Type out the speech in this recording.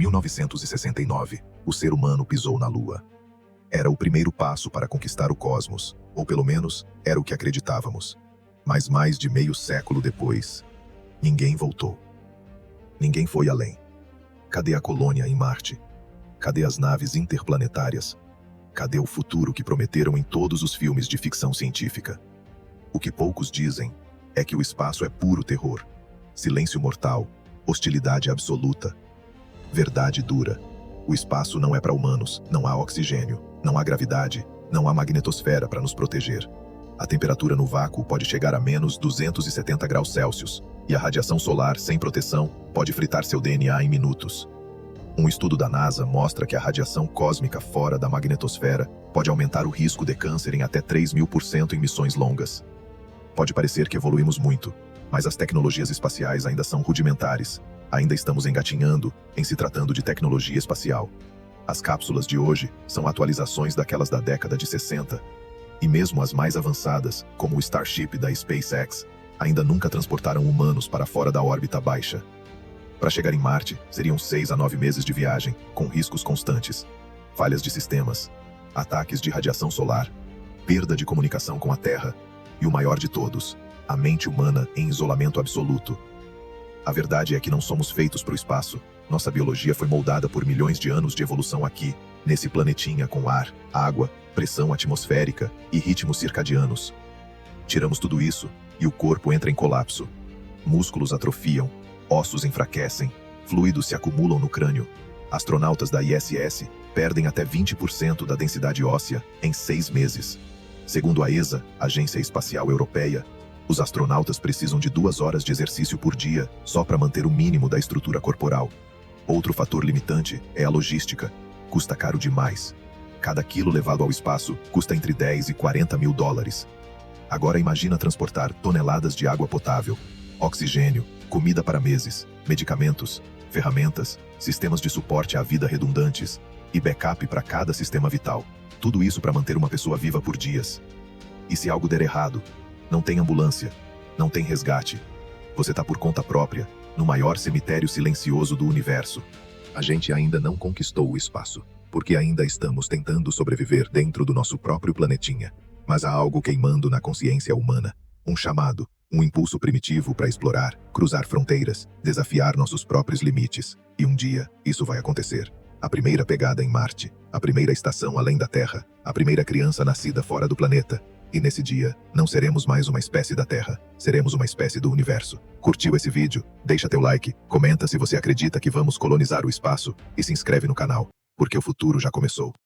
1969, o ser humano pisou na Lua. Era o primeiro passo para conquistar o cosmos, ou pelo menos era o que acreditávamos. Mas mais de meio século depois, ninguém voltou. Ninguém foi além. Cadê a colônia em Marte? Cadê as naves interplanetárias? Cadê o futuro que prometeram em todos os filmes de ficção científica? O que poucos dizem é que o espaço é puro terror, silêncio mortal, hostilidade absoluta, verdade dura. O espaço não é para humanos, não há oxigênio, não há gravidade, não há magnetosfera para nos proteger. A temperatura no vácuo pode chegar a menos 270 graus Celsius, e a radiação solar, sem proteção, pode fritar seu DNA em minutos. Um estudo da NASA mostra que a radiação cósmica fora da magnetosfera pode aumentar o risco de câncer em até 3.000% em missões longas. Pode parecer que evoluímos muito, mas as tecnologias espaciais ainda são rudimentares. Ainda estamos engatinhando em se tratando de tecnologia espacial. As cápsulas de hoje são atualizações daquelas da década de 60. E mesmo as mais avançadas, como o Starship da SpaceX, ainda nunca transportaram humanos para fora da órbita baixa. Para chegar em Marte, seriam 6 a 9 meses de viagem, com riscos constantes. Falhas de sistemas, ataques de radiação solar, perda de comunicação com a Terra e o maior de todos, a mente humana em isolamento absoluto. A verdade é que não somos feitos para o espaço. Nossa biologia foi moldada por milhões de anos de evolução aqui, nesse planetinha com ar, água, pressão atmosférica e ritmos circadianos. Tiramos tudo isso e o corpo entra em colapso. Músculos atrofiam, ossos enfraquecem, fluidos se acumulam no crânio. Astronautas da ISS perdem até 20% da densidade óssea em 6 meses. Segundo a ESA, Agência Espacial Europeia, os astronautas precisam de 2 horas de exercício por dia só para manter o mínimo da estrutura corporal. Outro fator limitante é a logística. Custa caro demais. Cada quilo levado ao espaço custa entre 10 e 40 mil dólares. Agora imagina transportar toneladas de água potável, oxigênio, comida para meses, medicamentos, ferramentas, sistemas de suporte à vida redundantes e backup para cada sistema vital. Tudo isso para manter uma pessoa viva por dias. E se algo der errado? Não tem ambulância, não tem resgate. Você está por conta própria, no maior cemitério silencioso do universo. A gente ainda não conquistou o espaço, porque ainda estamos tentando sobreviver dentro do nosso próprio planetinha. Mas há algo queimando na consciência humana. Um chamado, um impulso primitivo para explorar, cruzar fronteiras, desafiar nossos próprios limites. E um dia, isso vai acontecer. A primeira pegada em Marte, a primeira estação além da Terra, a primeira criança nascida fora do planeta. E nesse dia, não seremos mais uma espécie da Terra, seremos uma espécie do universo. Curtiu esse vídeo? Deixa teu like, comenta se você acredita que vamos colonizar o espaço e se inscreve no canal, porque o futuro já começou.